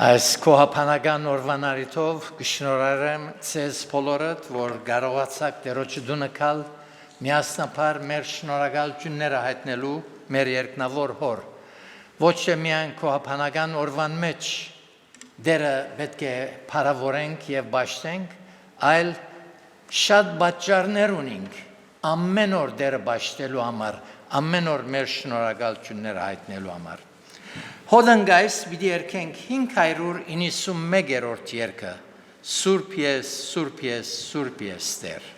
Այս կոհապանական օրվանարիտով կշնորհարեմ ձեզ բոլորդ, որ կարողացաք Տերոջը դունը գալ միասնապար մեր շնորհակալությունները հայտնելու մեր երկնավոր հոր։ Ոչ թե միայն կոհապանական օրվան մեջ դերը պետք է փառավորենք եւ բաշխենք, այլ շատ պատճառներ ունենք ամեն օր դերը բաշխելու համար, ամեն օր մեր շնորհակալությունները հայտնելու համար։ Հոդանգայս պիտի երկենք 591-րդ երգը Սուրբ ես, Սուրբ ես, Սուրբ ես Տեր։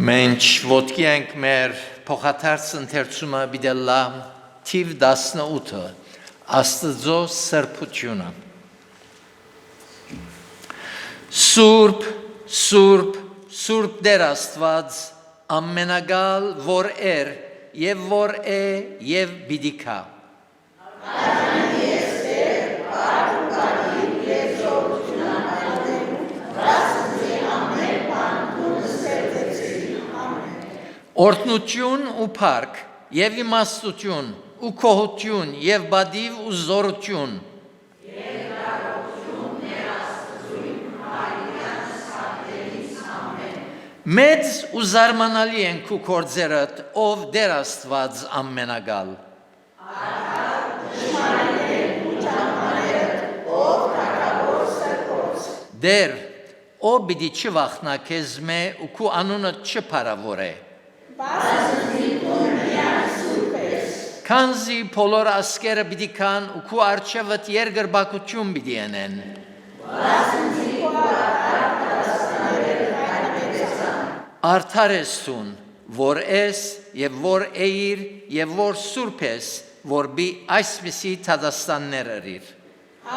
Մենք ոտքի ենք մեր փոխադարձ ընթերցումը բիդելլա թիվ 18-ը Աստծո սրբությունը Սուրբ, Սուրբ, Սուրբ Տեր Աստված ամենագալ որ էր եւ որ է եւ պիտի գա Օրհնություն ու փառք եւ իմաստություն ու քոհություն եւ բադիվ ու զորություն Մեծ ու զարմանալի են քու գործերդ ով Տեր Աստված ամենագալ Դեր ով պիտի չվախնա քեզ մե ու քու անունը չփարավորե Քանզի բոլոր ասկերը պիտի կան ու քու արջևդ երկրպագություն պիտի անեն։ Արդար ես տուն, որ ես և որ էիր և որ սուրբ ես, որ բի այսպիսի թադաստաններ ըրիր։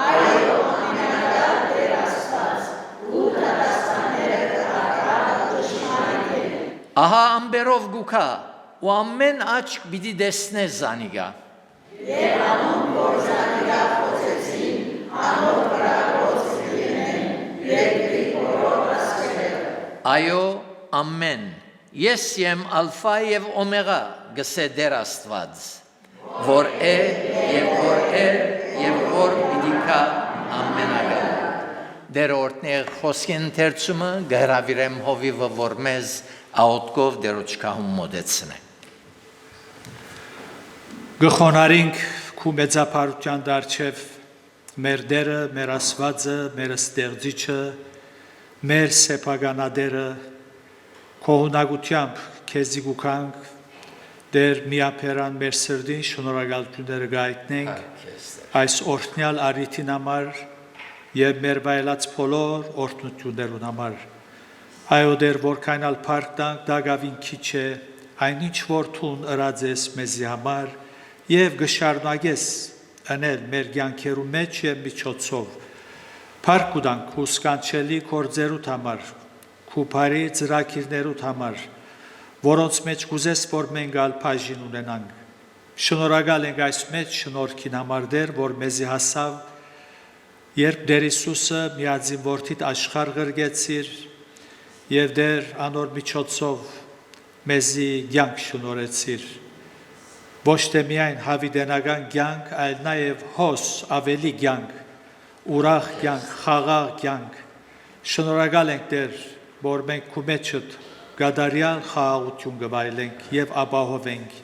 Այո, ամենադար Տեր Աստված, ու թադաստանները կհարար ճշմարիտ են։ Ահա ամբերով գուքա, ու ամեն աչք պիտի տեսնե զանիգա։ Եվ անոն, որ զանիգա խոցեցին, անոր վրա գործ լինեն, երկրի բոլոր ասկերը։ Այո, ամեն, ես եմ ալֆա և օմեգա, գսե Տեր Աստված, որ է և որ է և որ պիտի կա ամենագա։ Դեր օրհնեղ խոսքին ընթերցումը գհրավիրեմ հովիվը, որ մեզ աղոթքով դերոջքահում մոտեցնե։ Գխոնարինք քու մեծափարության դարչև մեր Դերը, մեր Աստվածը, մեր Ստեղծիչը, մեր սեփականատերը Քոհունակությամբ քեզի գուքանք Դեր միապերան մեր սրդին շնորհակալությունները գայտնենք այս օրհնյալ առիթին համար եւ մեր վայելած բոլոր օրհնություններուն համար այո Դեր որքան ալ փառք տանք դագավին քիչ է այնինչ որ թուն ըրած ես մեզի համար եւ գշարունակես անել մեր կյանքերու մեջ եւ միջոցով փառք ուտանք ու սկանչելի կորձերուտ համար Քու բարի ծրագիրներուտ համար, որոնց մեջ կուզես, որ մենք ալ բաժին ունենանք։ Շնորհակալ ենք այս մեջ շնորհքին համար Դեր, որ մեզի հասավ, երբ Դեր Հիսուսը միածին որդիդ աշխարհ գրգեցիր եւ Դեր անոր միջոցով մեզի կյանք շնորհեցիր։ Ոչ թե միայն հավիտենական կյանք, այլ նաեւ հոս ավելի կյանք, ուրախ կյանք, խաղաղ կյանք։ Շնորհակալ ենք Դեր որ մենք քու մեջդ գադարյալ խաղաղություն գվայելենք եւ ապահովենք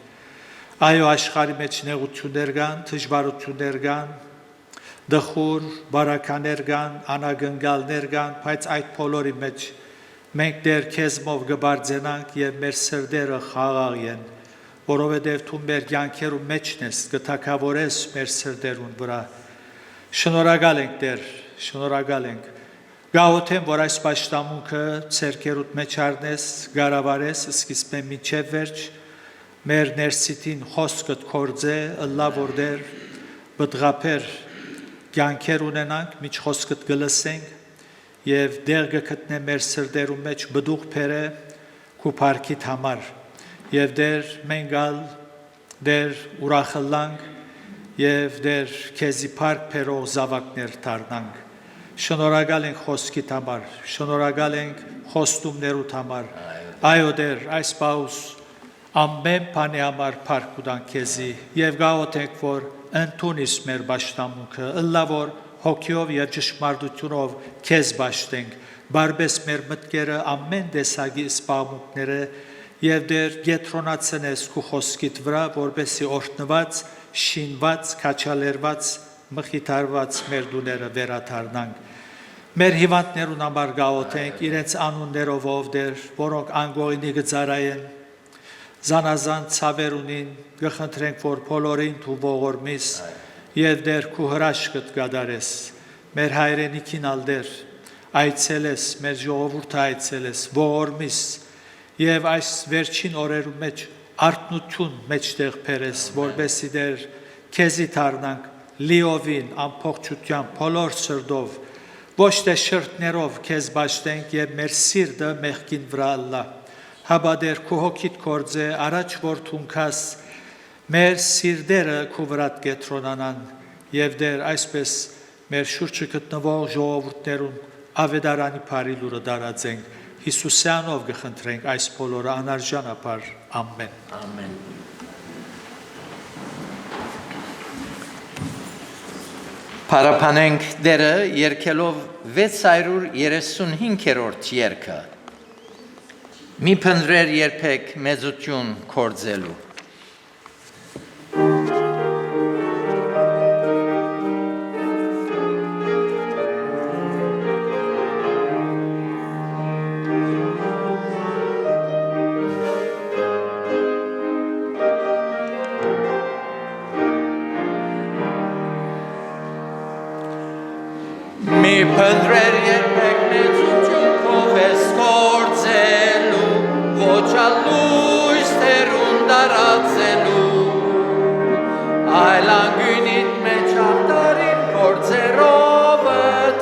այո աշխարհի մեջ նեղություններ կան դժվարություններ կան դխուր բարականեր կան անագնգալներ կան բայց այդ բոլորի մեջ մենք դեր քեզմով գբարձենանք եւ մեր սրդերը խաղաղ են որովհետեւ դու մեր կյանքերու մեջն ես կթակավորես մեր սրդերուն վրա շնորհակալ ենք Դեր շնորհակալ ենք Գաղութեմ, որ այս պաշտամունքը ցերկերուտ մեջ առնես, գարավարես, սկիզբեն միջև վերջ, մեր ներսիտին խոսքդ կործե, ըլլա որ դեր, բդղապեր կյանքեր ունենանք, միջ խոսքդ գլսենք և դեղ գկտնե մեր սրդերու մեջ բդուղ պեր է կու պարքիտ համար և դեր մենք ալ դեր ուրախըլանք և դեր կեզի պարք պերող զավակներ տարնանք Շնորհակալ ենք խոսքիդ համար, շնորհակալ ենք խոստումներուդ համար, այո դեր այս պահուս ամեն բանի համար փառք ուտանք քեզի եւ գաղութենք որ ընդունիս մեր պաշտամունքը, ըլլա որ հոգիով եւ ճշմարտությունով քեզ պաշտենք, բարբես մեր մտքերը ամեն տեսակի սպառնալիքները եւ դեր գետրոնացնես քու խոսքիդ վրա, որբեսի օրհնված, շինված, քաչալերված մխիթարված մեր դուները վերաթարնանք Մեր հիվանդներուն համար գաղութենք իրենց անուններով ով դեր, որոնք անգողինի գծարային, զանազան ցավեր ունին, գխնդրենք որ բոլորին դու ողորմիս եւ դեր քու հրաշքդ գադարես, մեր հայրենիքին ալ դեր, այցելես, մեր ժողովուրդը այցելես, ողորմիս եւ այս վերջին օրերու մեջ արտնություն մեջտեղ բերես, որբեսի դեր քեզի թարնանք լիովին ամփոփչությամբ բոլոր սրդով ոչ թե շրտներով քեզ բաշտենք եւ մեր սիրտը մեղքին վրա ալլա հաբա դեր քու հոգիդ կործե առաջ որ թունքաս մեր սիրտերը քու վրատ կետրոնանան եւ դեր այսպես մեր շուրջը գտնվող ժողովուրդներուն ավետարանի բարի լուրը դարածենք Հիսուսյանով գխնդրենք այս բոլորը անարժանապար ամեն ամեն Փարապանենք դերը երկելով 635-րդ երգը Մի փնտրեր երբեք մեծություն կործելու Այլանգյունիտ մեջ աղտարին գործերով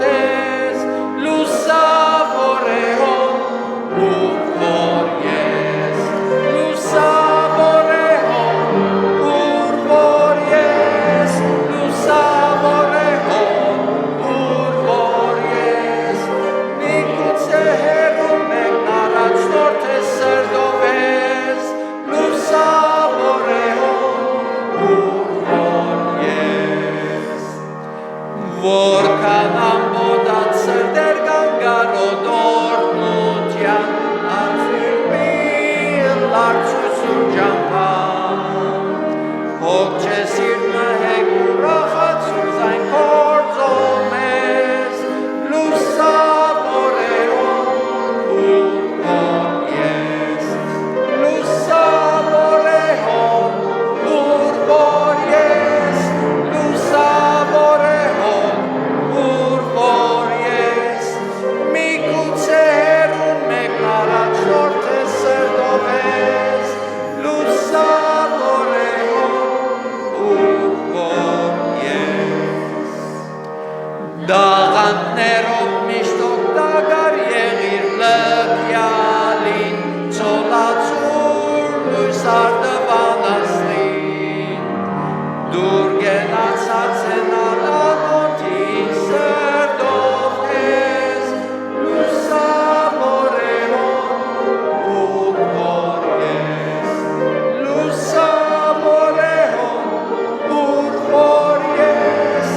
տես, լուսավոր է հոն ու որ ես, լուսավոր է հոն ուր որ ես, լուսավոր է հոն ուր որ ես, միգուցե հեռում եք առաջնորդ է սրդով ես, լուսավոր է հոն ուր որ ես, որքան ամբոդած սրդեր կան գարոդորնության անձիրմի լարցություն ճամփան, հոգ չէ սիրտը հեկ ուրախացում զայն կործով մեզ, լուսավոր է հոն ուր որ ես, լուսավոր է հոն ուր որ ես, լուսավոր է հոն ուր որ ես, միգուցե հեռուն մեկ առաջնորդ է սրտով ես, լուսավոր է հոն ուր որ ես, դաղաններով միշտ օգտակար եղիր լքյալին, ծոլացուր լույս արդվանասլին, դուր գենացած են ալանոթին սրդով ես, լուսավոր է հոն ուր որ ես, լուսավոր է հոն ուր որ ես,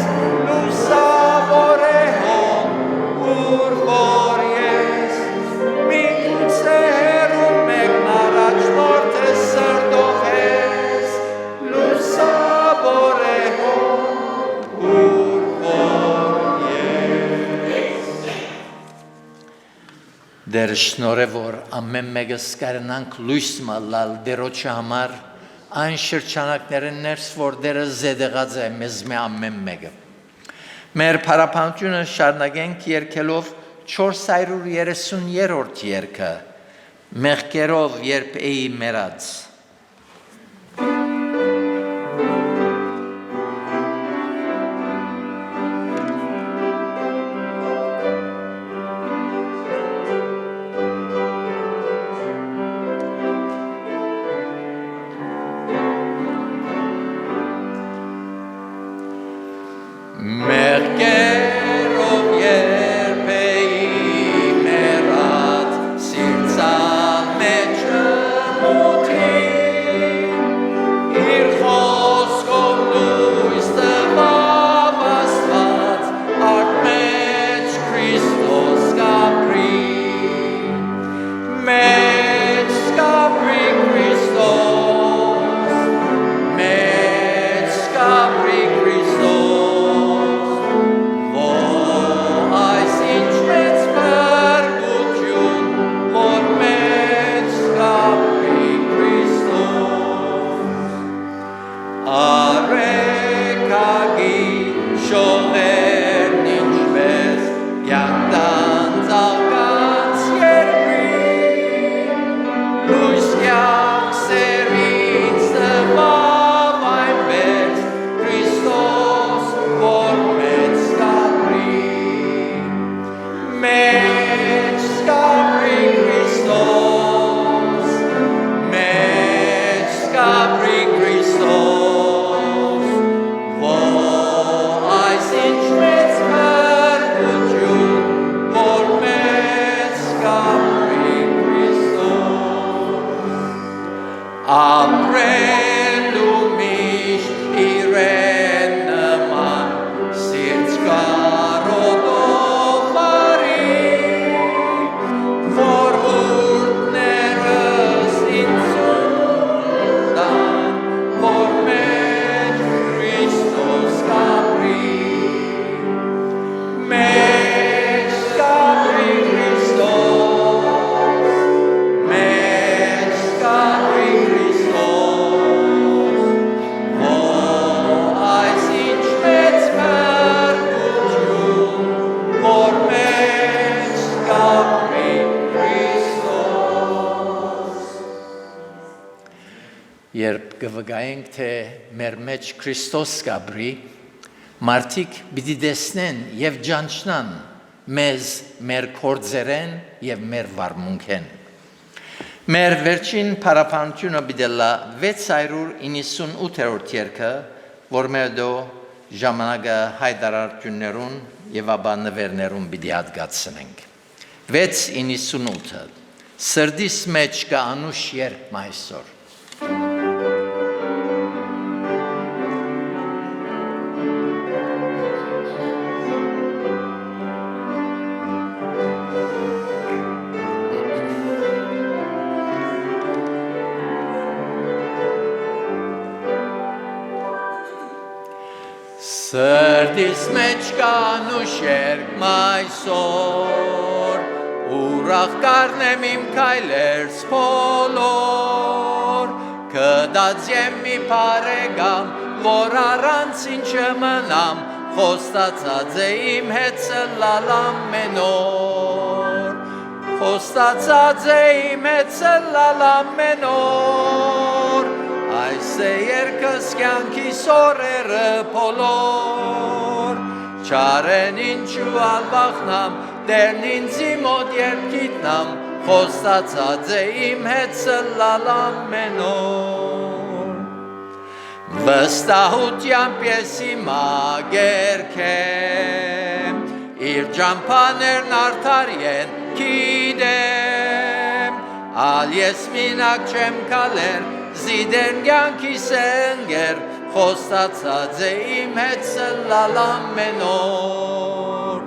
լուսավոր է հոն ուր որ ես, միգուցե հեռում մեկն առաջնորդ է սրտով ես, լուսավոր է հոն ուր որ ես։ Դեր շնորհ է, որ ամեն մեկս կարենանք լույս մալալ դերոջը համար, այն շրջանակներն ներս, որ դերը զեդեղած է մեզ մե ամեն մեկը։ Մեր փարապանությունը շարունակենք երգելով 430-րդ երգը, մեղքերով երբ էի մեռած։ Մեղքերով երբ էի մեռած, սիրտցան մեջը մութի, իր խոսքով լույս տվավ Աստված, արդ մեջ Քրիստոս կապրի, մեջ կապրի Քրիստոս, մեջ կապրի Քրիստոս, Christos. երբ կվգայենք, թե մեր մեջ Քրիստոս գաբրի, մարդիկ պիտի տեսնեն և ճանչնան մեզ մեր կործերեն և մեր վարմունքեն։ Մեր վերջին պարապանությունը պիտի լա 698-րդ երգը, որ մեր դո ժամանակը հայտարարություններուն և ապա նվերներուն պիտի հատկացնենք։ 698-ը սրդիս մեջ կա անուշ երգ մայսօր։ Սրդիս մեջ կա անուշ երգ մայսօր, ուրախ կառնեմ իմ քայլերս բոլոր, կդած եմ մի բարեկամ, որ առանց ինչը մնամ, խոստացած է իմ հետ սլալ ամեն օր, խոստացած է իմ հետ սլալ ամեն օր, այս է երկս կյանքիս օրերը բոլոր, չարեն ինչու ալվախնամ, դերն ինձի մոտ երբ գիտնամ, խոստացած է իմ հետ սլալ ամեն օր։ Վստահությամբ ես հիմա գերքեմ, իր ճամփաներն արդար են գիտեմ, ալ ես մինակ չեմ կալեր, զիդեն կյանքիս ընկեր, խոստացած է իմ հետ սլալ ամեն օր,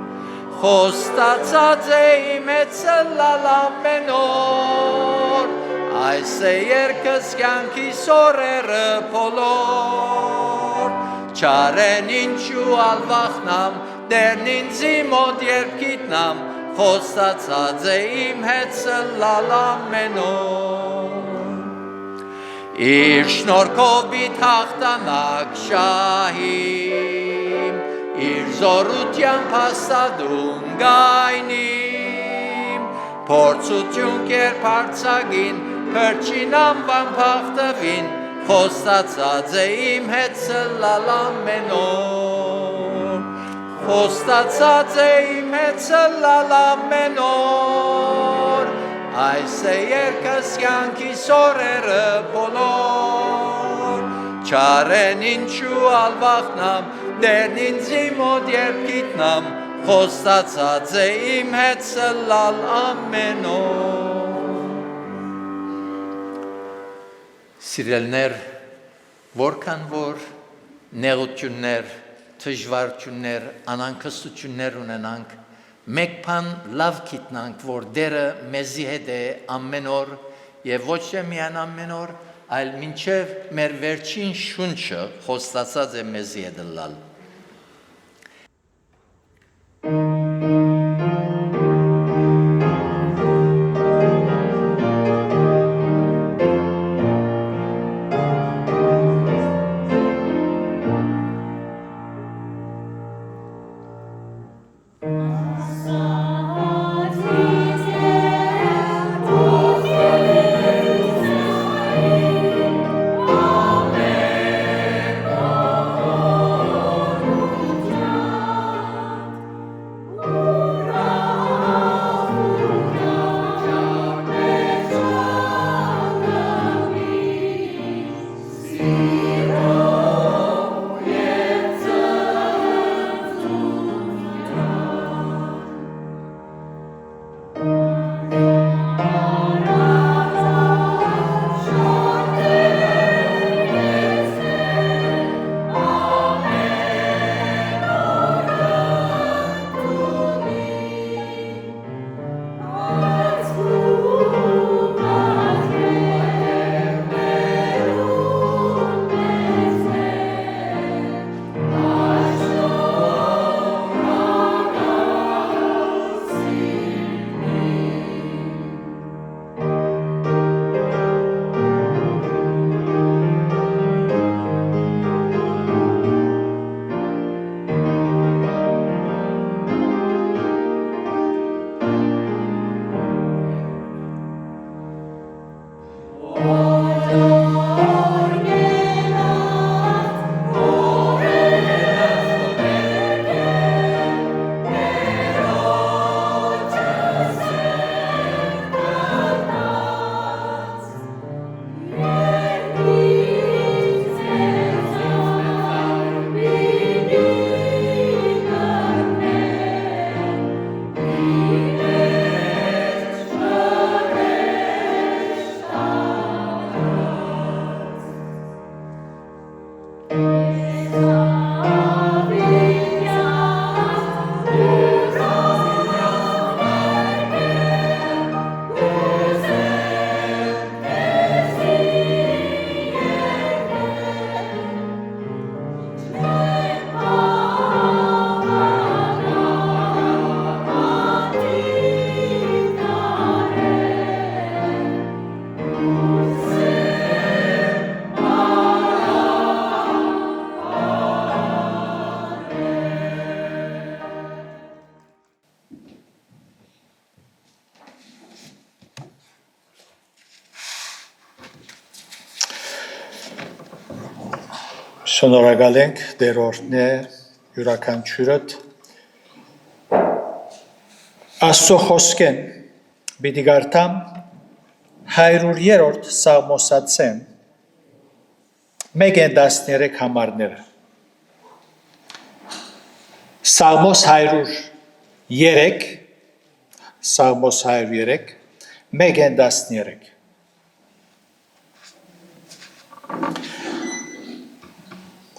խոստացած է իմ հետ սլալ ամեն օր, այս է երկս կյանքիս օրերը բոլոր, չարեն ինչու ալվախնամ, դերն ինձի մոտ երբ գիտնամ, խոստացած է իմ հետ սլալ ամեն օր։ Իր շնորհքով պիտի հաղթանակ շահիմ, իր զորությամբ հաստատում գայնիմ, փորձություն կերպ արձակին, փրկին անվան փախտվին, խոստացած է իմ հետ սլալ ամեն օր, խոստացած է իմ հետ սլալ ամեն օր, այս է երկս կյանքիս օրերը բոլոր, չարեն ինչու ալվախնամ, դերն ինձի մոտ երբ գիտնամ, խոստացած է իմ հետ սլալ ամեն օր։ Սիրելներ, որքան որ նեղություններ, դժվարություններ, անհանգստություններ ունենանք, մեկ բան լավ գիտնանք, որ Տերը մեզի հետ է ամեն օր եւ ոչ թե միայն ամեն օր, այլ մինչև մեր վերջին շունչը խոստացած է մեզի հետ լալ։ Amen. Շնորհակալ ենք Տեր օրհնե յուրաքանչյուրդ Աստծո խոսքեն պիտի գարտամ 100-րդ Սաղմոսացեն 1-13 համարները Սաղմոս 103 1-13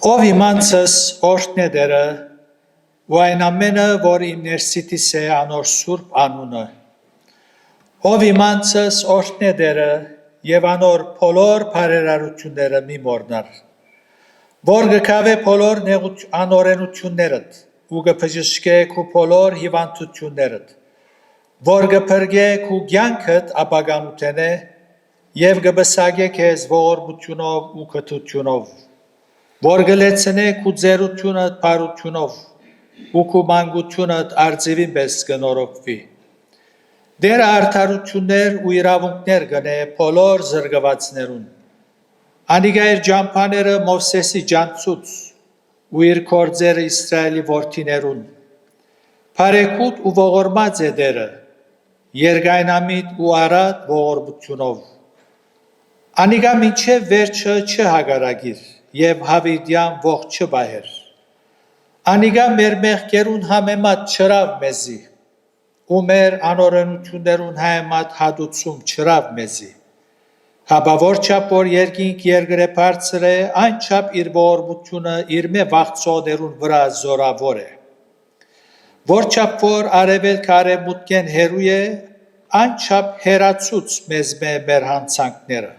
Ով իմանցս օրհնե դերը ու այն ամենը, որ իմ ներսիտիս է անոր սուրբ անունը։ Ով իմանցս օրհնե դերը եւ անոր բոլոր բարերարությունները մի մոռնար։ Որ գկավե բոլոր անօրենություններդ ու գբժշկե քու բոլոր հիվանդություններդ։ Որ գփրկե քու կյանքդ ապագանութենե եւ գբսագե քեզ ողորմությունով ու կթությունով։ Որ գլեցնե քու ձերությունդ բարությունով ու քու մանկությունդ արձիվին պես կնորոգվի։ Դեր արդարություններ ու իրավունքներ գնե բոլոր զրկվածներուն։ Անիգա իր ջամփաները Մովսեսի ջանցուց ու իր կորձերը Իսրայելի որդիներուն։ Փարեքուտ ու ողորմած է դերը, երկայնամիտ ու արատ ողորմությունով։ Անիգա մինչև վերջը չհագարագիր եւ հավիտյան ողջ չբահեր։ Անիգա մեր մեղքերուն համեմատ չրավ մեզի, ու մեր անօրենություններուն համեմատ հադուցում չրավ մեզի։ Հաբա որչափ որ երկինք երկրե բարձր է, այնչափ իր ողորմությունը իր մե վաղծոդերուն վրա զորավոր է։ Որչափ որ արևելք արևմուտքեն հերու է, այնչափ հերացուց մեզ մեր հանցանքները։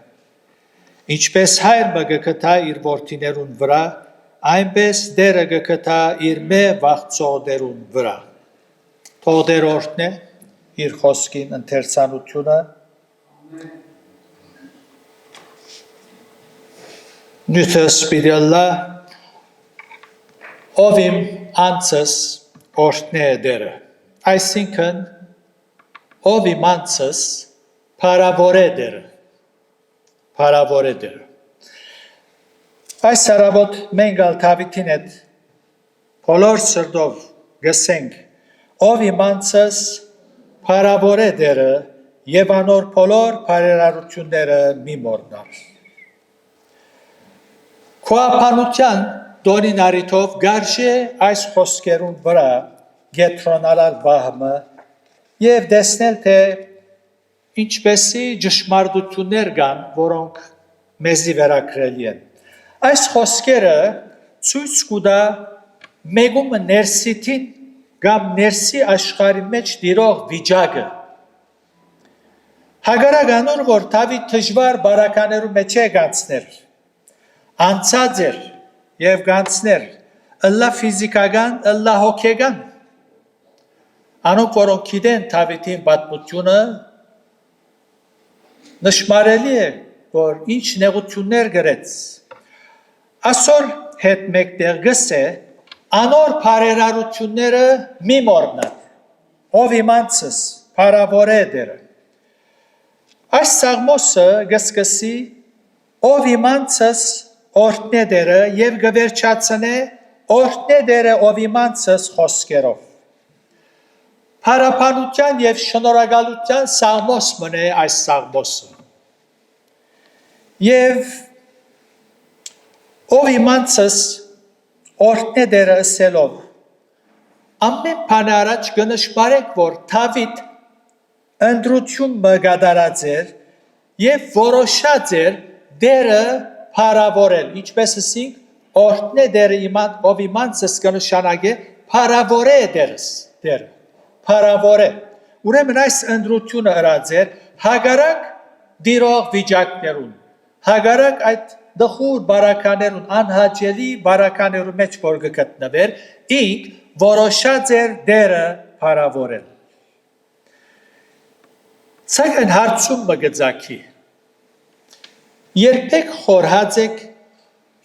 Ինչպես հայրը գկթա իր որդիներուն վրա, այնպես դերը գկթա իր մե վաղծոդերուն վրա։ Թող Տեր օրհնե իր խոսքին ընթերցանությունը։ Նյութս պիրյալլա ով իմ անցս օրհնե դերը։ Այսինքն ով իմ անցս փարավորե դերը։ Փարավորե դերը։ Այս առավոտ մենք ալ Դավիթին հետ բոլոր սրտով գսենք ով իմ անցս փարավորե դերը եւ անոր բոլոր բարերարությունները մի մոռնար։ Քոապանության դոնին արիթով գարշե այս խոսքերուն վրա գետրոնալալ բահմը եւ դեսնել թե ինչպեսի ճշմարտություններ կան, որոնք մեզի վերակրելի են։ Այս խոսքերը ցույց կտա մեգում ներսիտին կամ ներսի աշխարհի մեջ դիրող վիճակը։ Հագարականոր որ Դավիթ դժվար բարականերու մեջ է գանցներ, անցած էր եւ գանցներ, ըլլա ֆիզիկական, ըլլա հոգեգան։ Անոնք որոնք գիտեն Դավիթին պատմությունը նշմարելի է, որ ինչ նեղություններ գրեց։ Այսօր հետ մեկտեղ գսե, անոր բարերարությունները մի մոռնար, ով իմանցս փարավորե դերը։ Այս Սաղմոսը գսկսի, ով իմանցս օրհնե դերը եւ գվերջացնե օրհնե դերը ով իմանցս խոսքերով։ Փարապանության եւ շնորհակալության Սաղմոս մնե այս Սաղմոսը։ Եվ ով իմանցս օրհնե դերը ասելով, ամեն բան առաջ կնշմարեք, որ Դավիթ ընտրություն մգադարած էր եւ որոշած էր դերը փարավորել, ինչպես ասինք, օրհնե դերը ով իմանցս կնշանակե փարավորե դերը, փարավորե։ Ուրեմն այս ընտրությունը ըրած էր հագարակ դիրող վիճակներուն, հագարակ այդ դխուր բարականերուն, անհաճելի բարականերու մեջ որ գտնվեր, ինք որոշած էր դերը փարավորել։ Սակայն հարցում մգծակի, երբեք խորհած եք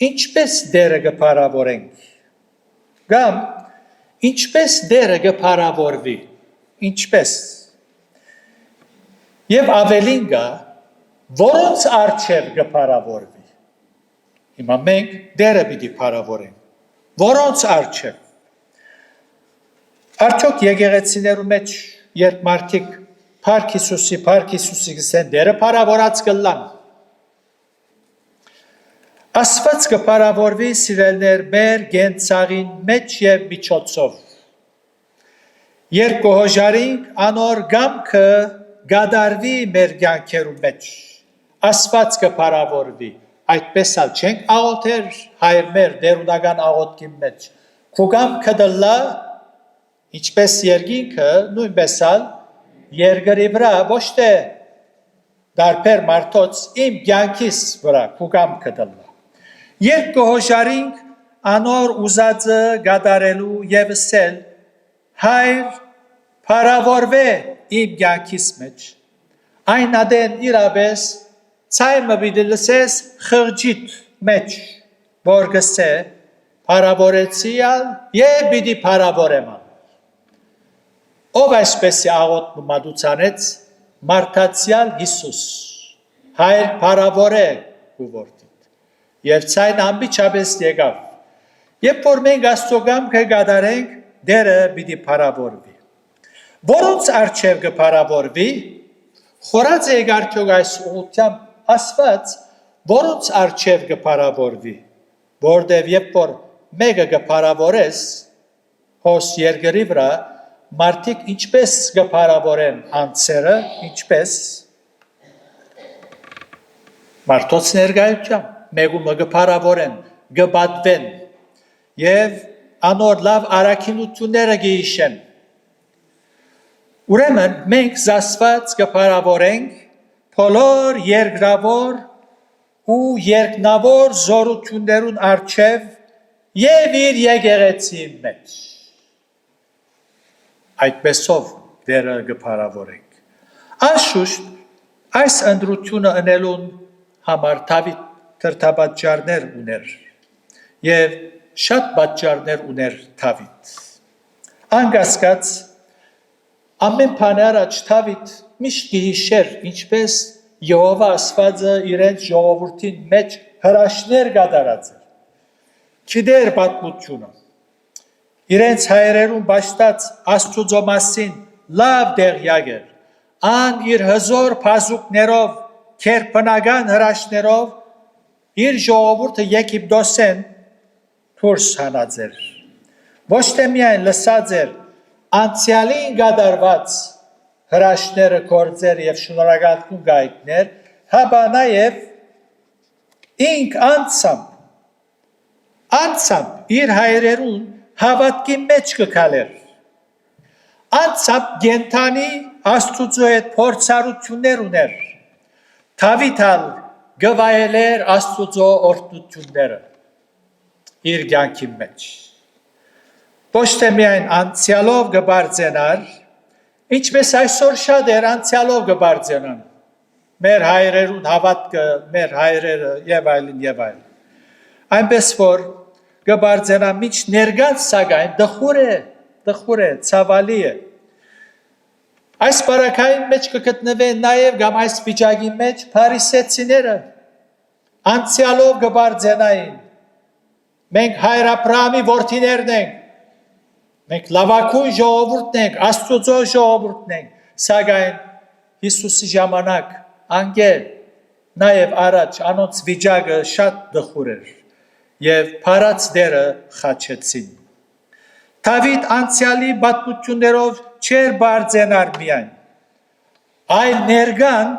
ինչպես դերը կփարավորենք, կամ ինչպես դերը կփարավորվի, ինչպես։ Եվ ավելին գա, որոնց առջև կփարավորվի։ Հիմա մենք դերը պիտի փառավորենք։ Որոնց արչև։ Արդյոք եկեղեցիներու մեջ երբ մարդիկ Փառք Հիսուսի գսեն դերը փառավորած կլան։ Աստված կփառավորվի սիրելներ մեր գենցաղին մեջ եւ միջոցով։ Երբ կհոժարինք անոր գամքը գադարվի մեր կյանքերու մեջ։ Աստված կփառավորվի։ Այդպես ալ չենք աղոթեր հայր մեր դերունական աղոթքի մեջ։ Քո գամքը դլա ինչպես երկինքը նույնպես ալ երկրի վրա ոչ թե դարբեր մարդոց իմ կյանքիս վրա քո գամքը դլա։ Երբ կհոժարինք անոր ուզածը գադարելու եւ սել հայր փառավորվե իմ կյանքիս մեջ այն ադեն իրապես ցայմը պիտի լսես խղճիտ մեջ որ գսե փառավորեցիալ եւ պիտի փառավորեմ ով այսպեսի աղոթք մատուցանեց մարդացյալ Հիսուս հայր փառավորե ու որդիդ եւ ցայն ամբիչապես եկավ երբ որ մենք Աստծո կամքը գադարենք դերը պիտի փառավորվի որոնց արչև կփառավորվի խորած եք արդյոք այս ուղղությամբ Աստված որոնց արչև կփառավորվի որտեւ երբ որ մեկը կփառավորես հոս երկրի վրա մարդիկ ինչպես կփառավորեն անձերը ինչպես մարդոց ներկայությամբ մեկումը կփառավորեն կպատվեն եւ անոր լավ առաքինությունները կհիշեն ուրեմն մենք զասված կփառավորենք բոլոր երկրավոր ու երկնավոր զորություններուն արչև եւ իր եկեղեցի մեջ այդպեսով դերը կփառավորենք անշուշտ այս ընդրությունը ընելուն համար Դավիթ թրթապատճառներ ուներ եւ շատ պատճառներ ուներ Դավիթ անկասկած ամեն բան առաջ Դավիթ միշտ գիշեր ինչպես Եհովա Աստվածը իրենց ժողովրդին մեջ հրաշներ կատարած էր գիտեր պատմությունը իրենց հայրերուն ճաշտած Աստծո մասին լավ դեղյակ էր ան իր հզոր փազուկներով քերբնական հրաշներով իր ժողովուրդը Եգիպտոսեն դուրս հանած էր ոչ թե միայն լսած էր անցյալին կատարված հրաշները գործեր եւ շնորհակալություն գայքներ հաբա նաեւ ինք անցամբ իր հայրերուն հավատքի մեջ կգալեր անցամբ գենթանի Աստուծո հետ փորձառություններ ուներ Դավիթալ գվայելեր Աստուծո օրհնությունները իր կյանքի մեջ ոչ թե միայն անցյալով կբարձենար ինչպես այսօր շատ էր անցյալով կբարձենան մեր հայրերուն հավատքը մեր հայրերը եւ այլն այնպես որ կբարձենա միջ ներգած սակայն դխուր է ցավալի է այս բարակային մեջ կգտնվեն նաեւ կամ այս վիճակի մեջ փարիսեցիները անցյալով կբարձենային մենք հայր Աբրահամի որդիներն ենք մենք լավագույն ժողովուրդն ենք Աստծո ժողովուրդն ենք սակայն Հիսուսի ժամանակ անգել նաև առաջ անոնց վիճակը շատ դխուր էր եւ փարած դերը խաչեցին Դավիթ անցյալի պատմություններով չեր բարձենար միայն այլ ներգան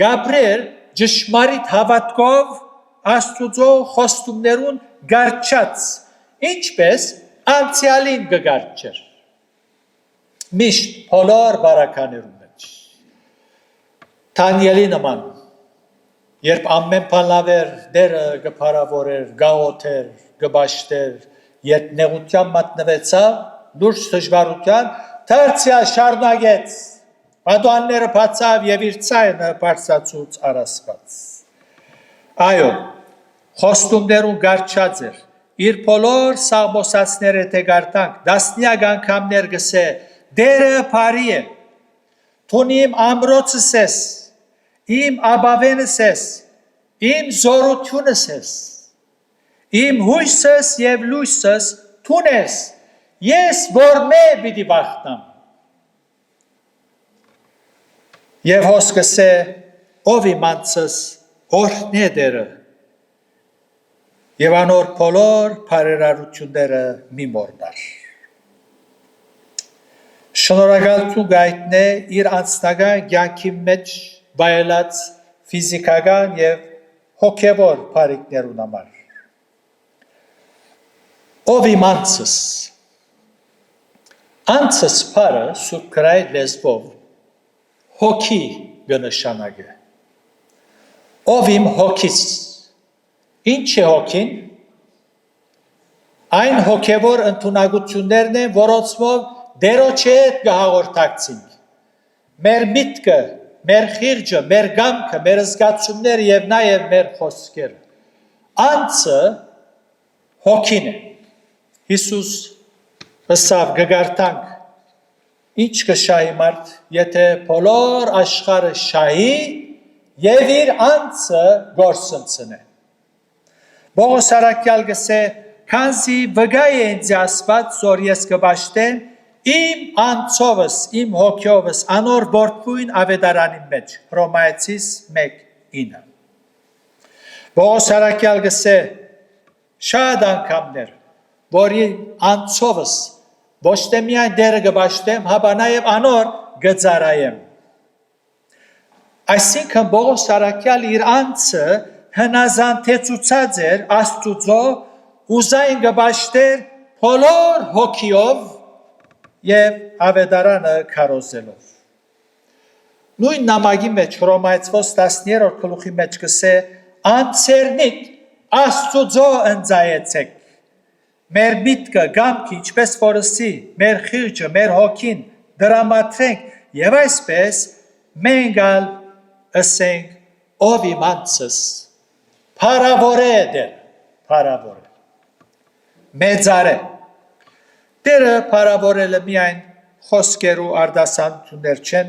Գաբրիել ճշմարիտ հավատքով Աստծո խոստումներուն գարչած ինչպես անցյալին կգարչեր միշտ բոլոր բարականերում մեջ Դանիելի նման երբ ամեն բան լավ էր դերը կփառավորեր գաղոթեր կբաշտեր երբ նեղության մատնվեցավ դուրս դժվարության դարձյալ շարունակեց պատուանները բացավ եւ իր ցայնը բարձրացուց առասպած այո խոստումներուն գարչած էր իր բոլոր սաղմոսացները թե գարտանք դասնյակ անգամներ գսե դերը բարի է թուն իմ ամրոցս ես իմ աբավենս ես իմ զորությունս ես, իմ հույսս և լույսս տուն ես, ես որ մե պիտի վախտամ։ Եվ հոսքս է, ով իմ անցս օրհնե դերը, և անոր բոլոր բարերարությունները մի մոռնար։ Շնորհակալություն գայտնե իր անձնական կյանքի մեջ վայելած ֆիզիկական և հոգևոր բարիքներուն համար։ Ով իմ անցս, անցս բարը Սուրբ Գրայի լեզվով հոգի կնշանակե։ Ով իմ հոգիս, ինչ է հոգին, այն հոգևոր ընդունակություններն են, որոնցով Տերոջի հետ կհաղորդակցենք։ Մեր միտքը, մեր խիղճը, մեր կամքը, մեր զգացումները և նաև մեր խոսքերը։ Անցը հոգին է։ Հիսուս ըսավ կգարտանք ինչ կշահի մարդ, եթե բոլոր աշխարհը շահի և իր անցը գործընծնե։ Պողոս առաքյալ գսե, քանզի վկա է ինձ Աստված, որ ես կպաշտեմ իմ անցովս, իմ հոգյովս, անոր որդին ավետարանի մեջ, Հռոմայացիս 1:9։ Պողոս առաքյալ գսե, շատ անգամներ, որ իմ անցովս ոչ թե միայն դերը կպաշտեմ, հապա նաև անոր կծառայեմ։ Այսինքն Պողոս առաքյալ իր անցը հնազանդեցուցած էր Աստուծո, ուզային կպաշտեր բոլոր հոգիով և ավետարանը քարոզելով։ Նույն նամակի մեջ Հռոմայացիներ 10-րդ գլուխի մեջ գսե, անցերնիդ Աստուծո ընծայեցեք։ Մեր միտքը, կամքը, ինչպես որսի, մեր խիղճը, մեր հոգին դրամատրենք և այսպես մենք ալ ըսենք, ով իմ անցս, փառավոր է դեր, փառավոր է, մեծար է։ Դերը փառավորելը միայն խոսքերու արդասանություններ չեն,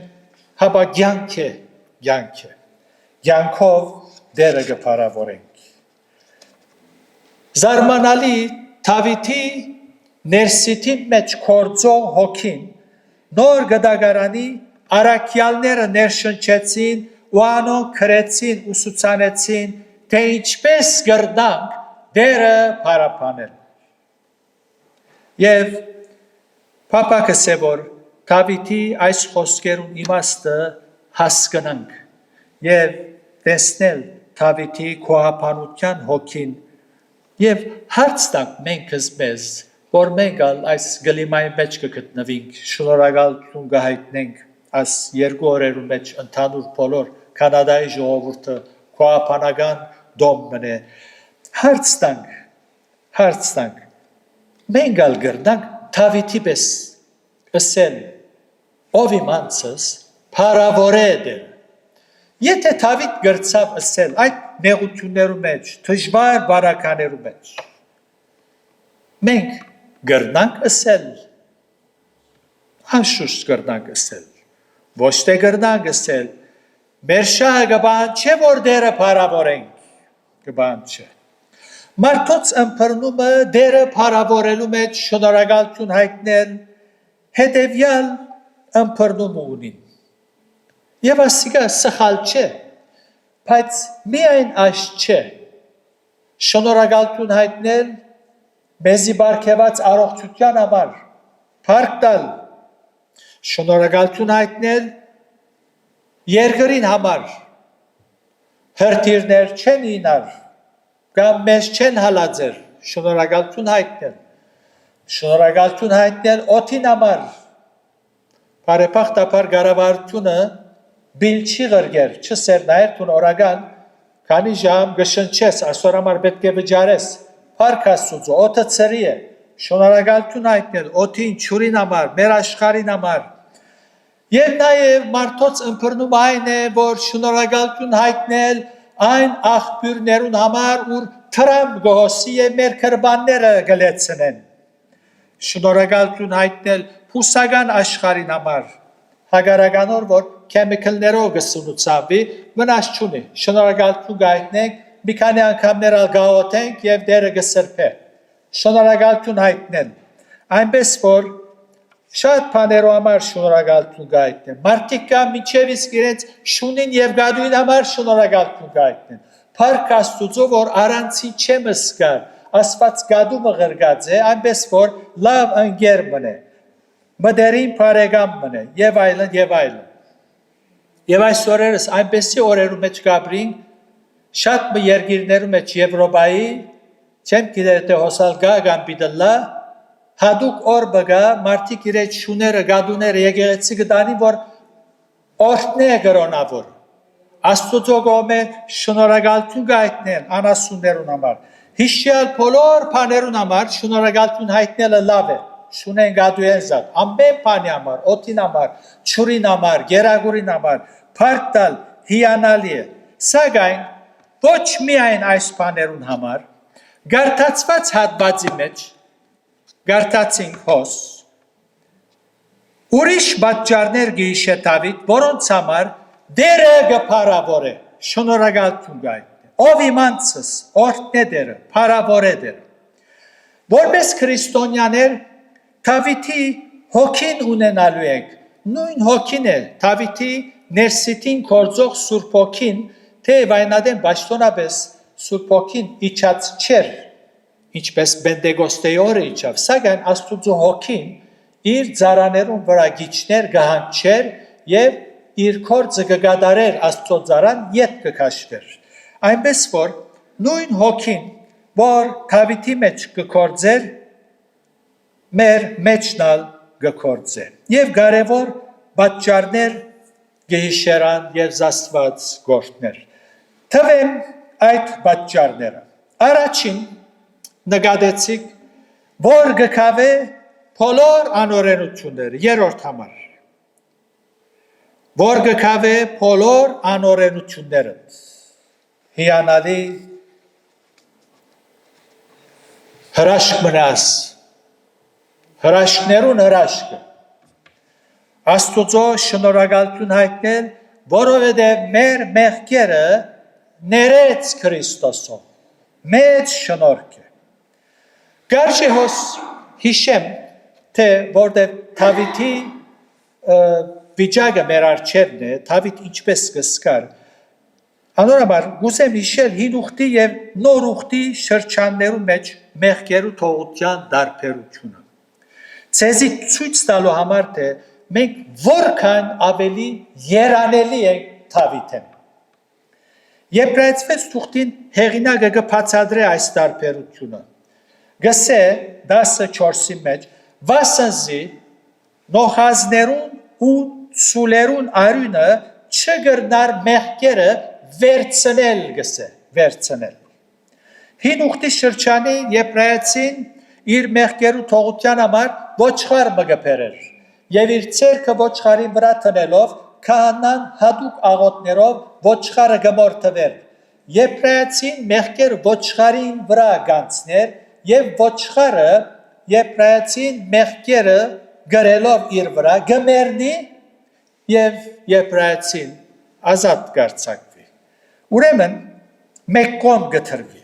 հապա կյանք է, կյանք է։ Կյանքով դերը կփառավորենք։ Զարմանալի Դավիթի ներսիթի մեջ կործող հոգին նոր գդագարանի առաքյալները ներշնչեցին ու անոնք քրեցին, ուսուցանեցին, թե ինչպես կրնանք դերը փառաբանել։ Եվ Փափակս է, որ Դավիթի այս խոսքերուն իմաստը հասկանանք և տեսնել Դավիթի քոհաբանության հոգին և հարց տանք մենքս մեզ, որ մենք այս գլիմայի մեջ կգտնվենք, շնորհակալություն կհայտնենք այս երկու օրերու մեջ ընդհանուր բոլոր Կանադայի ժողովուրդը քոհաբանական դոմ մնե։ Հարց տանք, մենք կրնանք Դավիթի պես ըսել, ով իմ անցս, փառավոր է դեր։ Եթե Դավիթ գրծավ ըսել այդ նեղություններու մեջ, դժվար բարականերու մեջ, մենք կրնանք ըսել, անշուշտ կրնանք ըսել, ոչ թե կրնանք ըսել, մեր շահը կբան չէ, որ դերը փառավորենք, կբան չէ։ Մարդոց ըմբռնումը դերը փառավորելու մեջ շնորհակալություն հայտնել հետևյալ ըմբռնում ունին։ Եվ ասիկա սխալ չէ, բայց միայն այս չէ։ Շնորհակալություն հայտնել մեզի բարգեւած առողջության համար, փառք տալ, շնորհակալություն հայտնել երկրին համար, հրթիռներ չեն ինար, կամ մեզ չեն հալածեր, շնորհակալություն հայտնել, շնորհակալություն հայտնել օդին համար, բարեբախտաբար կառավարությունը բիլ չի ղրգեր, չսեր նայր տուն օրական, քանի ժամ գշնչես, այսօր համար պետք է վճարես, փառք Աստծո, օդը ծրի է, շնորհակալություն հայտնել օդին, ջուրին համար, մեր աշխարհին համար։ Եվ նաև մարդոց ըմբռնում այն է, որ շնորհակալություն հայտնել այն աղբյուրներուն համար, ուր թրամ գոհոսի է մեր կրբանները գլեցնեն։ Շնորհակալություն հայտնել հուսական աշխարհին համար, հագարականոր որ քեմիկալներով գսունուցավի վնաս չունի շնորհակալություն գայտնենք մի քանի անգամներ ալգաոտենք եւ դերը գսրփե շնորհակալություն հայտնել այնպես որ շատ բաներով համար շնորհակալություն գայտնեն մարդիկ կա միջև իսկ իրենց շունին եւ գադույն համար շնորհակալություն գայտնեն Փառք Աստուծո որ առանցի չեմ սկար Աստված գադումը ղրգած է այնպես որ լավ ընկեր մնե մդերին բարեկամ մնե եւ այլն եւ այլն եւ այս օրերս այնպեսի օրերու մեջ գաբրին շատ երկիրներու մեջ Եվրոպայի չեմ գիտեր թե հոսալ գա կամ բիդլա հadouk օր բգա մարդիկ իրենց շուները գադուները եկեղեցի գտանի որ օրհնե գրոնավոր Աստծո գոմե շնորհակալություն գայտնեն անասուններուն համար հիշյալ բոլոր բաներուն համար շնորհակալություն հայտնելը լավ է շունեն գադուեն զատ ամեն բանի համար օտին համար ճուրին համար գերագուրին համար փառք տալ հիանալի է սակայն ոչ միայն այս բաներուն համար գարտացված հատվածի մեջ գարտացինք հոս ուրիշ պատճառներ գիշե Դավիթ որոնց համար դերը գփարավոր է շնորհակալություն գայտնի ով իմանցս օրհնե դերը փարավոր է դերը որպես քրիստոնյաներ Դավիթի հոգին ունենալու ենք նույն հոգին է Դավիթի ներսիտին կորձող Սուրբ հոգին թե վայնադեն ճշտոնապես Սուրբ հոգին իջած չէր ինչպես Պենտեկոստեի օրը իջավ սակայն Աստուծո հոգին իր ծառաներուն վրա գիչներ գահանչեր եւ իր կորձը կգադարեր Աստծո ծառան յետ կքաշվեր այնպես որ նույն հոգին որ Դավիթի մեջ կկորձեր մեր մեջնալ կկորձե եւ կարեւոր պատճառներ գեհիշերան եւ զաստված գործներ թվեմ այդ պատճառները առաջին նկատեցիք որ գկավե բոլոր անօրենությունները երրորդ համար որ գկավե բոլոր անօրենությունները հիանալի հրաշք մնաս հրաշքներուն հրաշքը Աստուծո շնորհակալություն հայտնել որովհետև մեր մեղքերը ներեց Քրիստոսով մեծ շնորհք է Գարշի հոս հիշեմ թե որտեղ Դավիթի վիճակը մեր առջևն է Դավիթ ինչպես կսկար անորաբար գուսեմ հիշել հին ուխտի եւ նոր ուխտի շրջաններու մեջ մեղքերու թողության դարբերությունը ցեզի ցույց տալու համար թե մենք որքան ավելի երանելի ենք Դավիթեն Եբրայեցվեց ուխտին հեղինակը կբացատրե այս դարբերությունը Գսե 14-ի մեջ վասնզի նոխազներուն ու ցուլերուն արյունը չգրնար մեղքերը վերցնել գսե վերցնել Հին ուխտի շրջանի Եբրայեցին իր մեղքերու թողության համար ոչխար մգբերեր եւ իր ցերկը ոչխարին վրա տնելով քահանան հadouk աղոթներով ոչխարը գմորթվեր Եբրայեցին մեղքեր ոչխարին վրա գանցներ Եվ ոչխարը Եբրայեցին մեղքերը գրելով իր վրա գմերնի եւ Եբրայեցին ազատ կարձակվի Ուրեմն մեկ կողմ գտրվի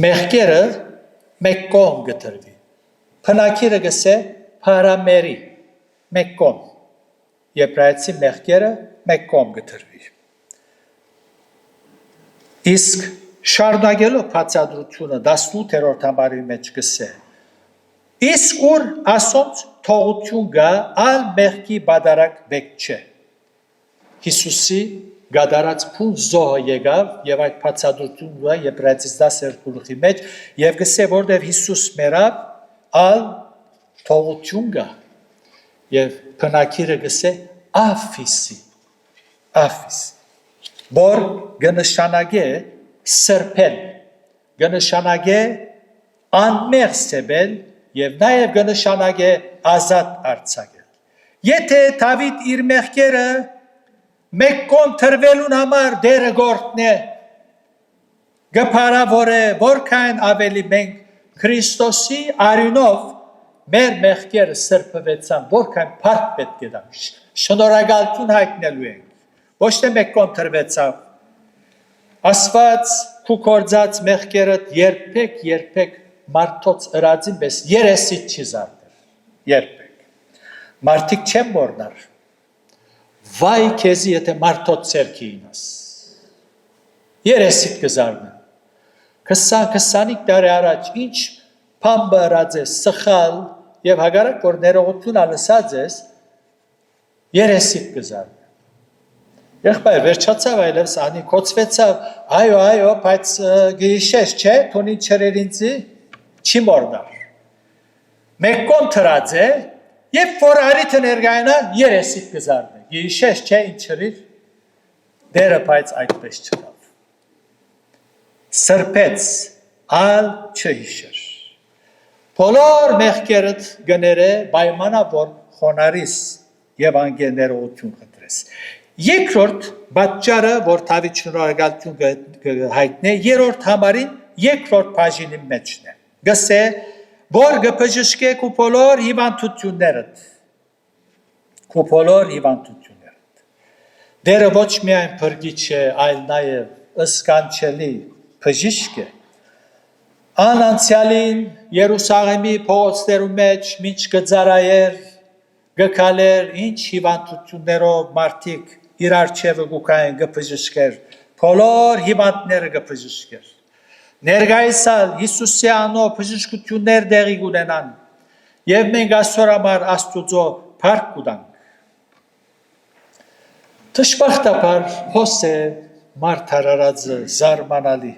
Մեղքերը մեկ կողմ գտրվի Փնակիրը գսե փարամերի մեկ կողմ Եբրայեցի մեղքերը մեկ կողմ գտրվի Իսկ Շարունակելով բացատրությունը 18-րդ համարի մեջ գսե Իսկ ուր ասոնց թողություն գա ալ մեղքի բադարակ բեք չէ Հիսուսի գադարած փուն զոհը եկավ եւ այդ բացատրությունը Եբրայեցիս 10-րդ գլխի մեջ եւ գսե որտեւ Հիսուս մեռավ ալ թողություն գա եւ փնակիրը գսե աֆիսի որ գնշանագե սրբել, գնշանագե անմեղ սեբել և նաև գնշանագե ազատ արձակել։ Եթե Դավիթ իր մեղքերը մեկ կողմ թրվելուն համար դերը գործն է, գփարավոր է, որքան ավելի մենք Քրիստոսի արյունով մեր մեղքերը սրբվեցան, որքան փառք պետք է տանք։ Շնորհակալություն հայտնելու ենք։ Ոչ թե մեկ կոնտրվեցավ։ Աստված քու կործած մեղքերդ երբեք մարդոց ըրածին պես երեսիդ չի զարդել։ Երբեք։ Մարդիկ չեն մոռնար։ Վայ քեզի եթե մարդոց ցերքի ինաս։ Երեսիդ կզարդեն։ 20-25 տարի առաջ ինչ փամբը ըրած է սխալ եւ հագարակ որ ներողություն ալսած ես երեսիդ կզարդեն։ Եղբայր, վերջացավ այլևս անի կոծվեցավ, այո, բայց գիշեր չէ, թոնի չրեր ինձի, չի մորնար։ Մեկկոն թրած է, և որ արիթը ներգայնա, երեսիտ կզարն է, գիշեր չէ, ինչ չրիր, դերը պայց այդպես չկավ։ Սրպեց, ալ չհիշեր։ Բոլոր մեղքերդ գները բայմանա, որ խոնարիս և անգեն ներողություն խտրես։ Երկրորդ պատճառը, որ Դավիթ շնորհակալություն հայտնի, երրորդ համարին երկրորդ բաժինի մեջն է։ Գսե, որ գպժշկե քու բոլոր հիվանդություններդ։ Քու բոլոր հիվանդություններդ։ Դերը ոչ միայն փրկիչ է, այլ նաև ըսկանչելի բժիշկ է։ Անանցյալին Երուսաղեմի փողոցներում մեջ մինչ գծարայեր, գկալեր, ինչ հիվանդություններով մարդիկ իրար չևը գուկային գպժշկեր, բոլոր հիվանդները գպժշկեր։ Ներգայիսալ Հիսուսի անով բժշկություններ դեղի գունենան և մենք ասոր համար աստուծո փառք կուտանք։ Թշպախտապար հոս է մարդ հարարածը զարմանալի։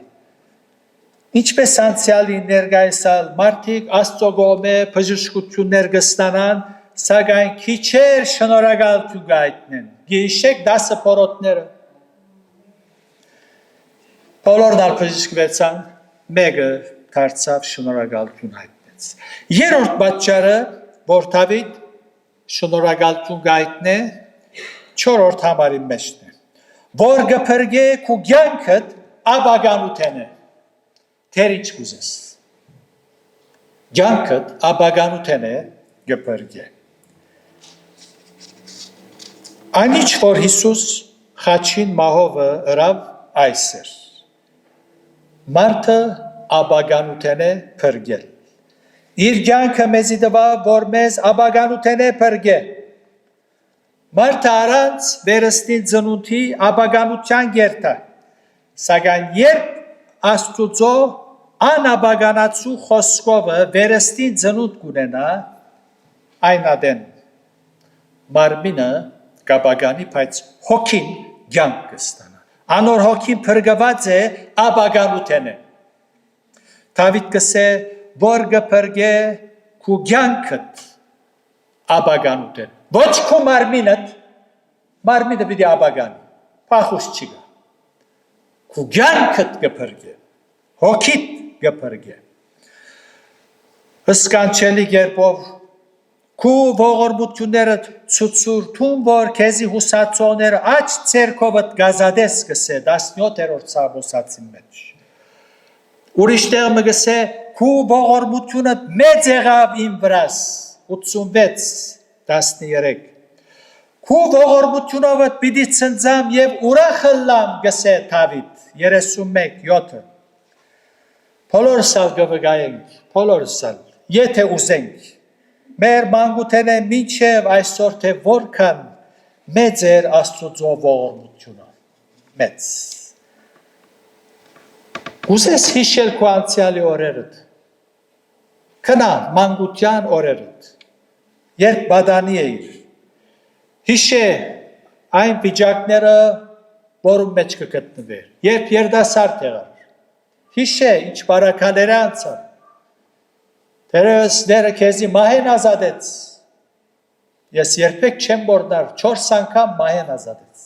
Ինչպես անցյալի ներգայիսալ մարդիկ աստծո գոմե բժշկություններ գստանան, սակայն քիչեր շնորհակալություն գայտնեն։ Գիշեք 10 փորոտները։ Բոլորն ալ բժշկվեցան, մեկը դարձավ շնորհակալություն հայտնեց։ Երրորդ պատճառը, որ Դավիթ շնորհակալություն գայտնե, չորրորդ համարի մեջն է, որ գփրկե քու կյանքդ ապագանութեն է։ Թեր ինչ կուզես։ Կյանքդ ապագանութեն է գփրկե։ Այնիչ որ Հիսուս խաչին մահովը ըրավ այսեր։ Մարդը ապագանութեն է փրկել։ Իր կյանքը մեզի տվավ, որ մեզ ապագանութեն է փրկե։ Մարդը առանց վերստին ծնունդի ապագանության գերտա։ Սակայն երբ Աստուծո անապագանացու խոսքովը վերստին ծնունդ կունենա, այն ադեն մարմինը կապագանի, բայց հոգին կյանք կստանա։ Անոր հոգին փրկված է ապագանութեն է։ Դավիթ կսե, որ կփրկե քու կյանքդ ապագանութեն։ Ոչ քու մարմինդ, մարմինը պիտի ապագանի, փախուս չի գա։ Քու կյանքդ կփրկե, հոգիդ կփրկե։ Հսկանչելի կերպով քու ողորմությունները ցուցուրթում, որ քեզի հուսացողները աչ ցերկովդ գազադես կսե 17-րդ Սամոսացի մեջ։ Ուրիշ տեղ մը կսե քու ողորմությունը մեծ եղավ իմ վրաս 86-13։ Քու ողորմությունովդ պիտի ցնծամ եւ ուրախ լամ կսե Դավիթ 31-7։ Բոլորսալ գվգայենք, բոլորսալ, եթե ուզենք, մեր մանկութեն է մինչև այսօր թե որքան մեծ էր Աստուծո ողորմությունը, մեծ։ Ուզես հիշել քո անցյալի օրերդ, քնա մանկության օրերդ, երբ բադանի էիր, հիշե այն վիճակները, որում մեջ կգտնվեր, երբ երդասարդ եղար, հիշե ինչ բարակաները անցան, դերևս դերը քեզի մահեն ազատեց, ես երբեք չեմ մոռնար 4 անգամ մահեն ազատեց,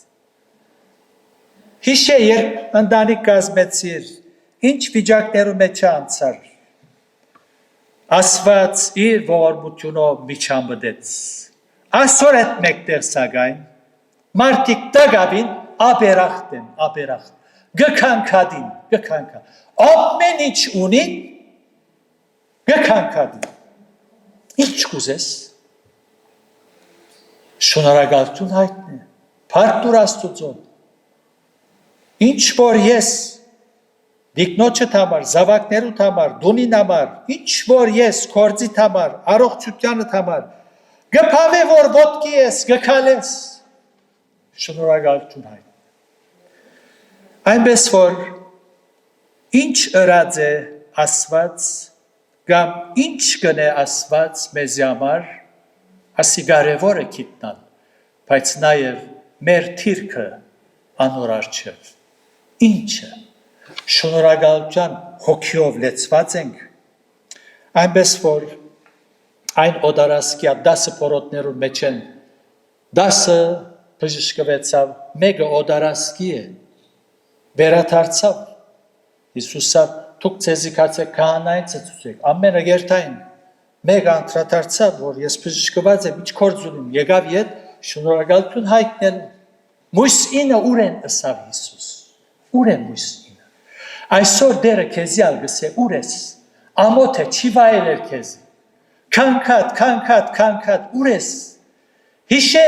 հիշե երբ ընտանիք կազմեցիր, ինչ վիճակներու մեջ անցար, Աստված իր ողորմությունով միջամտեց, այսօր այդ մեկտեղ սակայն, մարդիկ տագավին ապերախտ են, ապերախտ, գքանքադին, գքանքա, ամեն ինչ ունին, գքանքադին, Ինչ կուզես։ Շնորհակալություն հայտնի։ Փառք տուր Աստծուն։ Ինչ որ ես դիկնոջդ համար, զավակներուդ համար, դունին համար, ինչ որ ես կորձիդ համար, առողջությանդ համար, գփավե որ ոտքի ես, գքալես։ Շնորհակալություն հայտնի։ Այնպես որ ինչ ըրած է Աստված կամ ինչ գնե Աստված մեզ համար, ասի կարևոր է գիտնալ, բայց նաև մեր թիրքը անոր առջև։ Ինչը շնորհակալության հոգիով լեցված ենք, այնպես որ այն օդարասկիա 10 փորոտներու մեջ են 10 բժշկվեցավ, մեկը օդարասկի է, վերադարձավ, Հիսուսը դուք ցեզի կացեք քահանային ցեցուք, ամենը երթային, մեկը անդրադարձավ, որ ես բժշկված եմ, ինչ գործ ունեմ, եկավ իդ շնորհակալություն հայտնելու, մույս ինը ուր են ըսավ Հիսուս, ուր են մույս ինը, այսօր դերը քեզի ալգսե ուր ես, ամոթ է, չի վայել էր քեզի, քանքատ, ուր ես, հիշե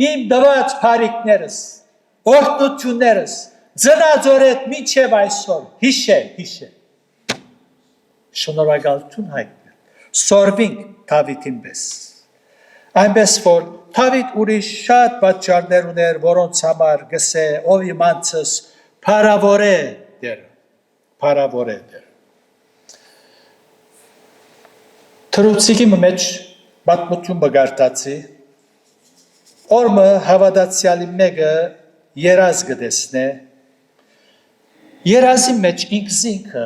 իմ դված փարիկներս, օրհնություններս, ծնածորդ միջև այսօր, հիշե, շնորհակալություն հայտնի, սորվինք Դավիթին պես, այնպես որ Դավիթ ուրիշ շատ պատճառներ ուներ, որոնց համար գսե ով իմանցս փարավոր է դեր, Թրուցիկի մեջ պատմություն բգարտացի, օրմը հավատացյալի մեկը երազ գտեսնե, երազի մեջ ինքզինքը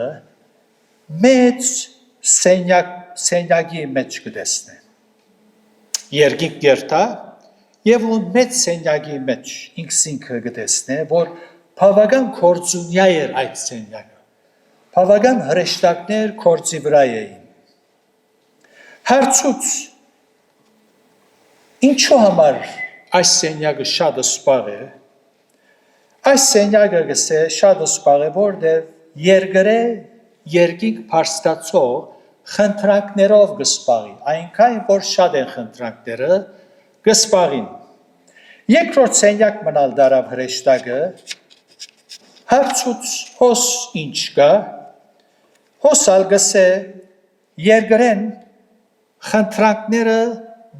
մեծ սենյակի մեջ գտեսնե, երգիկ գերտա և ուն մեծ սենյակի մեջ ինքզինքը գտեսնե, որ բավական կործունյա էր այդ սենյակը, բավական հրեշտակներ կործի վրա էին, հարցուց, ինչու համար այս սենյակը շատ սպաղ է, այս սենյակը գսե շատ սպաղ է, որտև երգիկ պարստացող խնդրանքներով գսպաղի, այնքան որ շատ են խնդրանքները գսպաղին։ Երկրորդ սենյակ մնալ դարավ հրեշտակը, հարցուց հոս ինչ կա, հոսալ գսե երգրեն խնդրանքները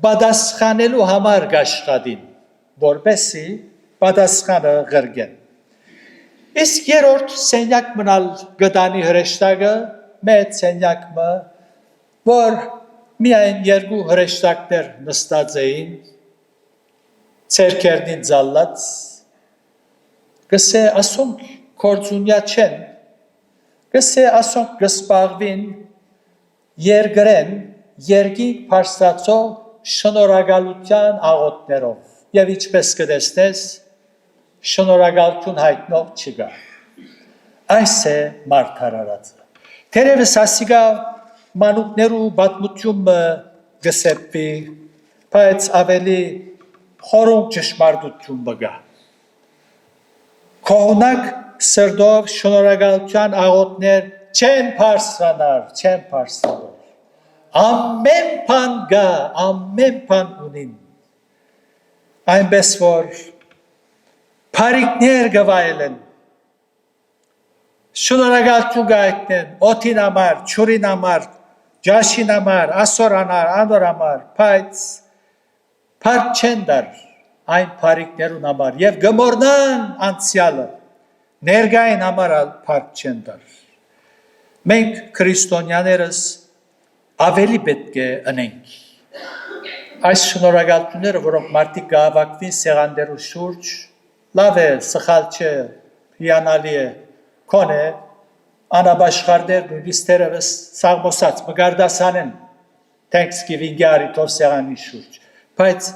պատասխանելու համար գաշխատին, որպեսզի պատասխանը ղրգեն։ Իսկ երրորդ սենյակ մնալ գտանի հրեշտակը, մեծ սենյակը, որ միայն երկու հրեշտակներ նստած էին, ցերկերնին ձալած, գսե ասոնք կործունյա չեն, գսե ասոնք գսպաղվին երգրեն, երգիկ պարստացող շնորհակալության աղոթներով եւ ինչպես կտեսնես շնորհակալություն հայտնող չկա այս է մարտարարածը թերևս ասիգա մանուկներու պատմությունը գսեպի բայց ավելի խորոք ճշմարտություն բգա կողնակ սրդով շնորհակալության աղոթներ չեն պարսրանար ամեն բան գա, ամեն բան ունին։ Այնպես որ փարիկներ գվայելեն, շնորհակալություն գայտնեն, օդին համար, ջուրին համար, ջաշին համար, ասոր անոր համար, բայց փառք չեն դար այն փարիկներուն համար եւ գմորնան անցյալը, ներգային համար փառք չեն դար։ Մենք քրիստոնյաներս ավելի պետք է ընենք։ Այս շնորհակալությունները, որոնք մարդիկ կհավաքվին սեղաններու շուրջ, լավ է, սխալ չէ, հիանալի է, քոնե, անաբաշխարներ նույնիսկ թերևս սաղմոսած, մգարդասանեն Thanksgiving-ի արիթով սեղանի շուրջ, բայց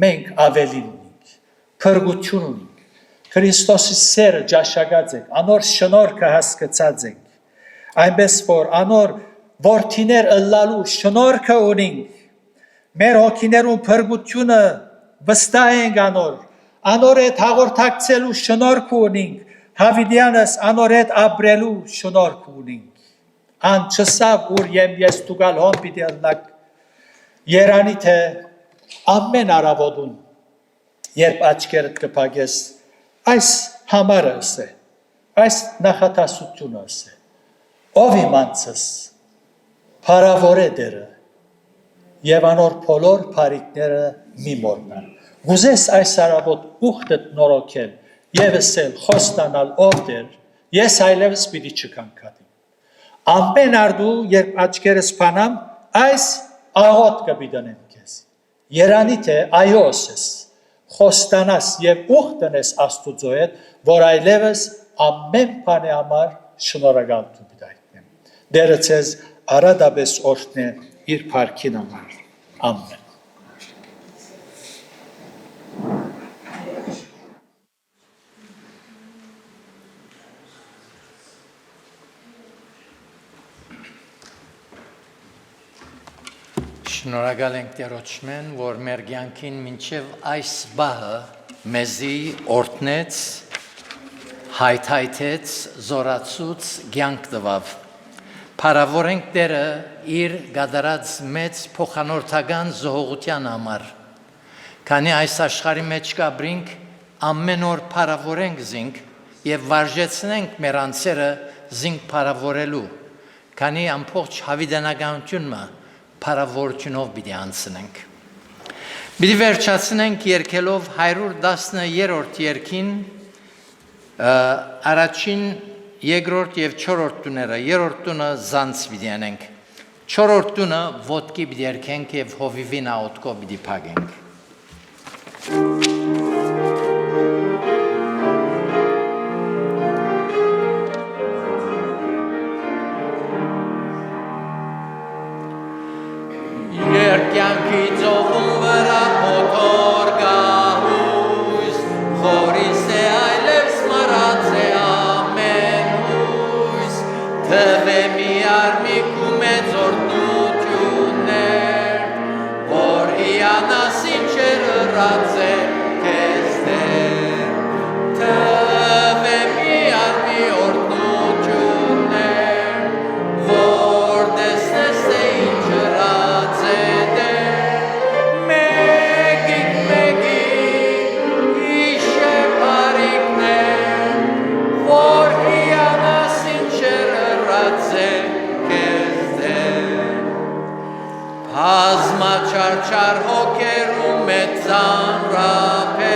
մենք ավելին ունենք, փրկություն ունենք, Քրիստոսի սերը ջաշակած ենք, անոր շնորհքը հասկացած ենք, այնպես որ անոր որդիներ ըլլալու շնորհքը ունենք, մեր հոգիներուն փրկությունը վստահ ենք անոր հետ հաղորդակցելու շնորհք ունենք, հավիդյանս անոր հետ ապրելու շնորհք ունենք, ան չսավ ուր եմ ես տուգալ հոն պիտի ըլնակ, Երանի թե ամեն առավոտուն, երբ աչքերդ կփակես, այս համարը ասե, այս նախատասությունը ասե, ով իմանցս, փարավոր է դերը, և անոր բոլոր բարիքները մի մոռնան։ Գուզես այս առավոտ ուխտդ նորոգել և ասել խոստանալ ով դեր, ես այլևս պիտի չքանքատիմ։ Ամեն արդու, երբ աչքերս բանամ, այս աղոտ կպիտանեմ քեզ։ Երանի թե այո ասես, խոստանաս և ուխտնես Աստուծո հետ, որ այլևս ամեն բանի համար շնորհակալություն պիտի հայտնեմ։ Դերը ցեզ արադապես օրհնե իր փառքին համար։ Ամեն։ Շնորհակալ ենք Տերոջմեն, որ մեր կյանքին մինչև այս բահը մեզի օրհնեց, հայթայթեց, զորացուց կյանք տվավ։ Փառավոր ենք Տերը իր գադարած մեծ փոխանորդական զոհողության համար։ Քանի այս աշխարհի մեջ կաբրինք, ամեն օր փառավորենք զինք եւ վարժեցնենք մեր անձերը զինք փառավորելու։ Քանի ամբողջ հավիտենականությունը փառավորությունով պիտի անցնենք։ Պիտի վերջացնենք երկելով 110-րդ երգին առաջին, երկրորդ եւ չորրորդ տուները, երրորդ տունը զանց պիտի անենք։ Չորրորդ տունը ոտքի պիտի երգենք եւ հովիվի նաոտքով պիտի փակենք։ Երկյանքի ծովում վրա մոտոր գահույս, խորիս է այլևս մռած է ամեն հույս, թվե մի արմիկ ու մեծ օրհնություններ, որ հիանասին չեր ըռած է քեզ դեր, թվե մի արմի օրհնություններ, որ տեսնես թե ինչ ըռած է Չար հոգեր ու մեծ ծանրապեր,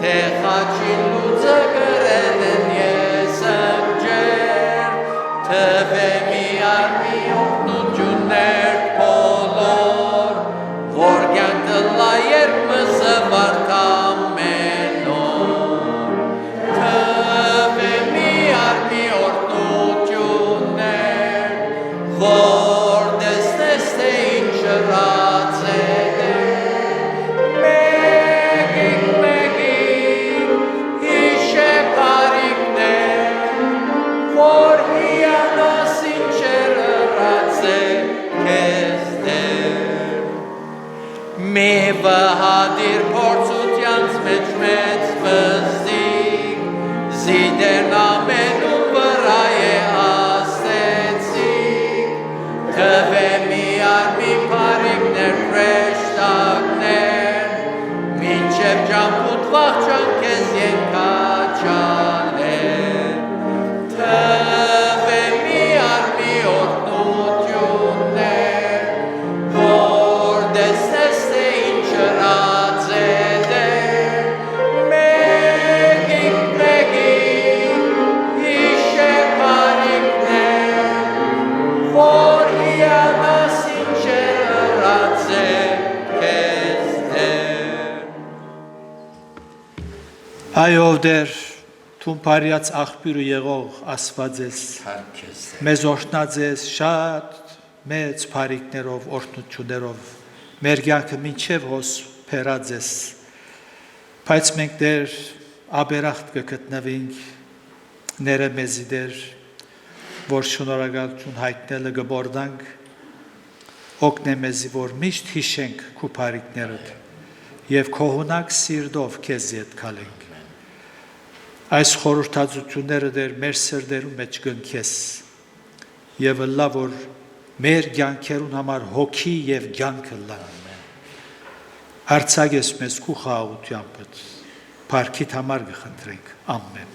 թե խաչին լուծը գրել են ես ըմջեր, թվե մի արմի օրհնություններ բոլոր, որ կյանք տլա երբ մզվարդ ամեն օր, թվե մի արմի օրհնություններ, որ տեսնես թե ինչ ըռած է Մի վհադիր փորձությանց մեջ մեծ վզդիկ, զիդերն ամենում վրա է աստեցիկ, թվե մի արմի փարիքներ պրեշտակներ, մինչև ճամպուտ վաղճան քեզ ենքաչաներ, թվե մի արմի օրհնություններ, որ տեսնես Այո դեր թուն բարյաց աղբյուրը եղող Աստված ես, մեզ օրհնած ես շատ մեծ բարիքներով, օրհնություններով, մեր կյանքը մինչև հոս փերած ես, բայց մենք դեր աբերախտ կգտնվենք, ները մեզի դեր, որ շնորհակալություն հայտնելը կբորդանք, օգնե մեզի, որ միշտ հիշենք քու բարիքներդ եւ քոհունակ սիրտով քեզ հետ քալենք։ Այս խորհրդածությունները դեր մեր սրտերում մեջ կընկես եւ լավ որ մեր կյանքերուն համար հոգի եւ կյանքը լան։ Արցակես մեզ քու խաղաղությամբ, բարքիդ համար կխնդրենք։ Ամեն։